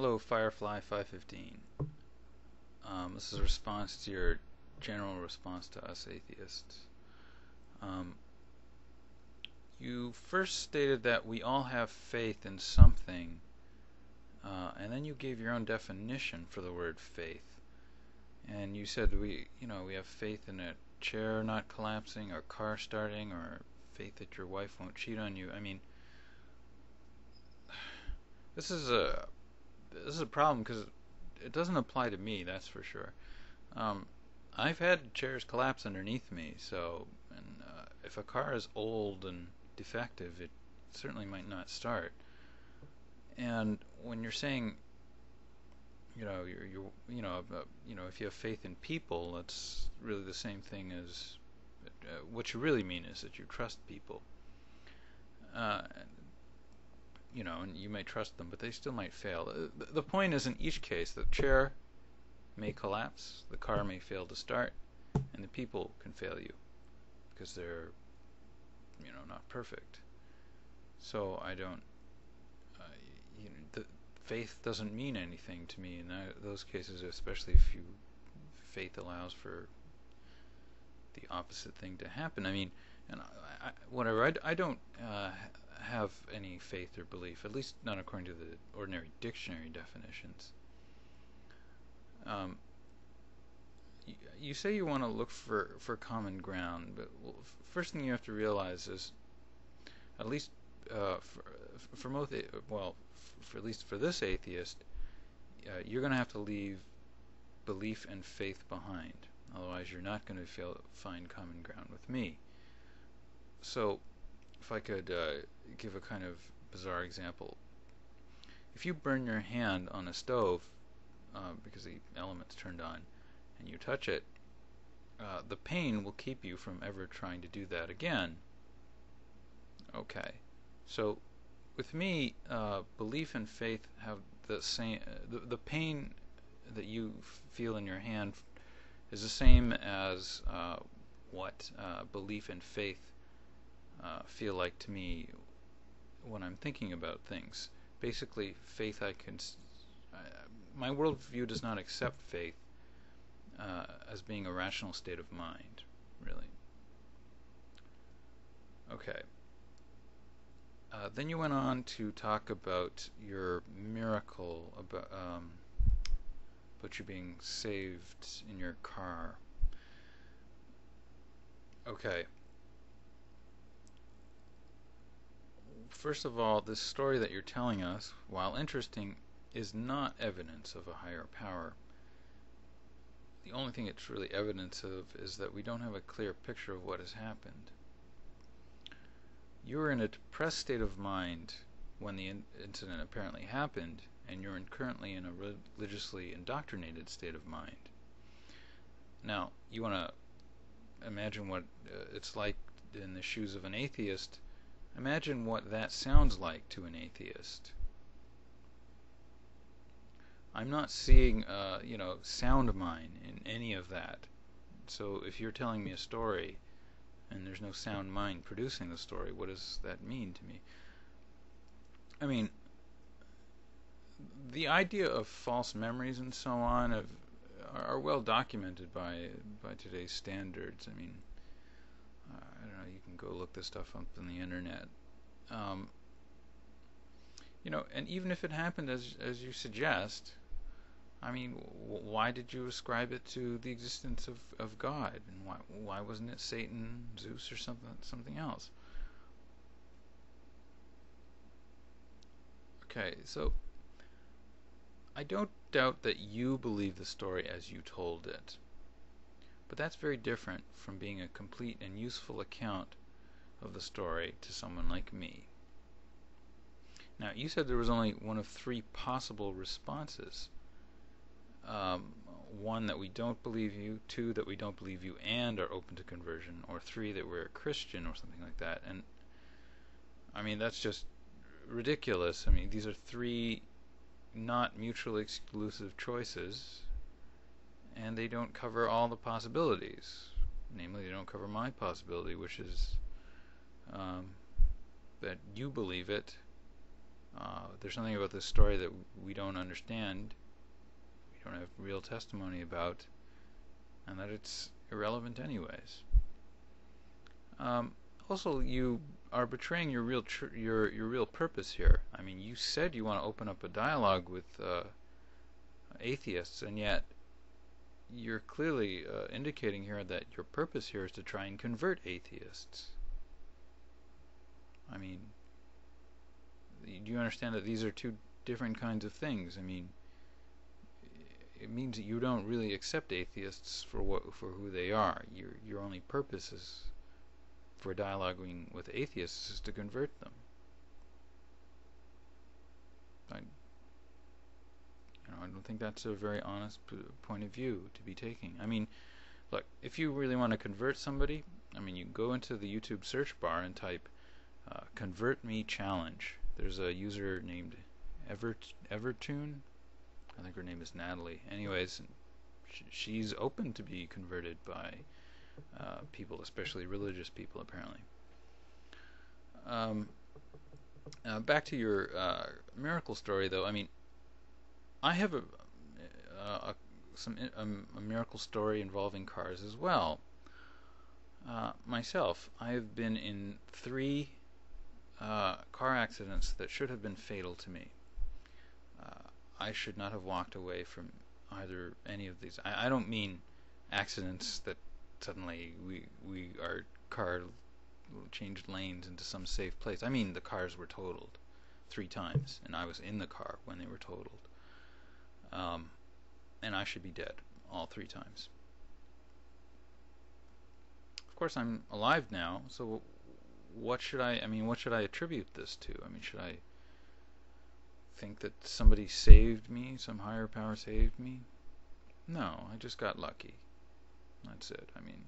Hello, Firefly 515. This is a response to your general response to us atheists. Um, you first stated that we all have faith in something, and then you gave your own definition for the word faith. And you said we have faith in a chair not collapsing, or car starting, or faith that your wife won't cheat on you. I mean, this is a problem because it doesn't apply to me, that's for sure. I've had chairs collapse underneath me, and if a car is old and defective, it certainly might not start. And when you're saying, if you have faith in people, that's really the same thing as what you really mean is that you trust people. And you may trust them, but they still might fail. The point is, in each case, the chair may collapse, the car may fail to start, and the people can fail you because they're, not perfect. So I don't, the faith doesn't mean anything to me in those cases, especially if faith allows for the opposite thing to happen. I mean, and whatever. I don't have any faith or belief, at least not according to the ordinary dictionary definitions. You say you want to look for common ground, but first thing you have to realize is, at least for most, at least for this atheist, you're going to have to leave belief and faith behind. Otherwise, you're not going to find common ground with me. So, if I could give a kind of bizarre example. If you burn your hand on a stove because the element's turned on and you touch it, the pain will keep you from ever trying to do that again. Okay. So with me, belief and faith have the same, the pain that you feel in your hand is the same as what belief and faith feel like to me when I'm thinking about things. Basically, faith my worldview does not accept faith as being a rational state of mind, really. Okay. Then you went on to talk about your miracle, about you being saved in your car. Okay. First of all, this story that you're telling us, while interesting, is not evidence of a higher power. The only thing it's really evidence of is that we don't have a clear picture of what has happened. You were in a depressed state of mind when the incident apparently happened, and you're currently in a religiously indoctrinated state of mind. Now, you want to imagine what it's like in the shoes of an atheist. Imagine what that sounds like to an atheist. I'm not seeing, sound mind in any of that. So if you're telling me a story and there's no sound mind producing the story, what does that mean to me? I mean, the idea of false memories and so on are well documented by today's standards. I mean, I don't know, you can go look this stuff up on the internet. And even if it happened as you suggest, I mean, why did you ascribe it to the existence of God? And why wasn't it Satan, Zeus, or something else? Okay, so I don't doubt that you believe the story as you told it. But that's very different from being a complete and useful account of the story to someone like me. Now, you said there was only one of three possible responses. One, that we don't believe you; two, that we don't believe you and are open to conversion; or three, that we're a Christian or something like that. And I mean, that's just ridiculous. I mean, these are three not mutually exclusive choices, and they don't cover all the possibilities. Namely, they don't cover my possibility, which is that you believe it There's something about this story that we don't understand, we don't have real testimony about, and that it's irrelevant anyways. Also, you are betraying your real purpose here. I mean, you said you want to open up a dialogue with atheists, and yet you're clearly indicating here that your purpose here is to try and convert atheists. I mean, do you understand that these are two different kinds of things? I mean, it means that you don't really accept atheists for who they are. Your only purpose is for dialoguing with atheists is to convert them. I don't think that's a very honest point of view to be taking. I mean, look, if you really want to convert somebody, I mean, you go into the YouTube search bar and type "convert me challenge." There's a user named Evertune. I think her name is Natalie. Anyways, she's open to be converted by people, especially religious people, apparently. Back to your miracle story, though. I mean, I have a miracle story involving cars as well. Myself, I have been in 3 car accidents that should have been fatal to me. I should not have walked away from either any of these. I don't mean accidents that suddenly our car changed lanes into some safe place. I mean the cars were totaled 3 times, and I was in the car when they were totaled. And I should be dead all 3 times. Of course, I'm alive now, so what should I attribute this to? I mean, should I think that somebody saved me, some higher power saved me? No, I just got lucky. That's it. I mean,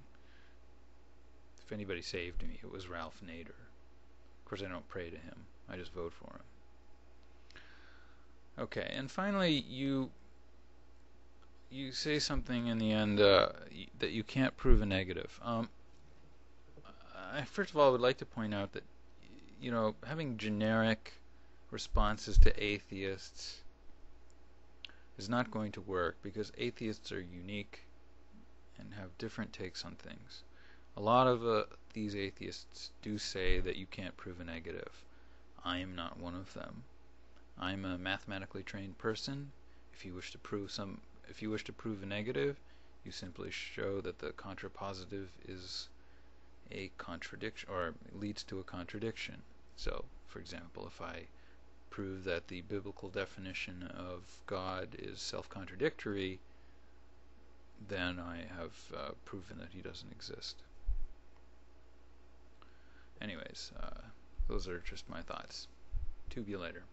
if anybody saved me, it was Ralph Nader. Of course, I don't pray to him. I just vote for him. Okay, and finally, you say something in the end that you can't prove a negative. I first of all would like to point out that, having generic responses to atheists is not going to work, because atheists are unique and have different takes on things. A lot of these atheists do say that you can't prove a negative. I am not one of them. I'm a mathematically trained person. If you wish to prove a negative, you simply show that the contrapositive is a contradiction, or leads to a contradiction. So, for example, if I prove that the biblical definition of God is self-contradictory, then I have proven that he doesn't exist. Anyways, those are just my thoughts. To be later.